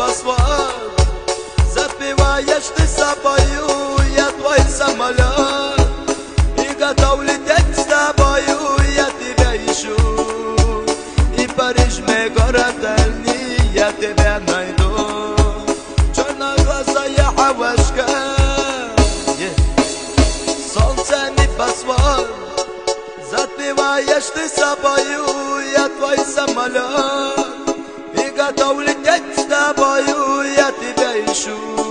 асфальт, запиваешь ты собою, я твой самолет, и готов лететь с тобою, я тебя ищу. И Париж мой город дальний, я тебя найду. Черноглазая хавашка, солнце небосвод, запиваешь ты собою, я твой самолет, и готов лететь с тобою, я тебя ищу.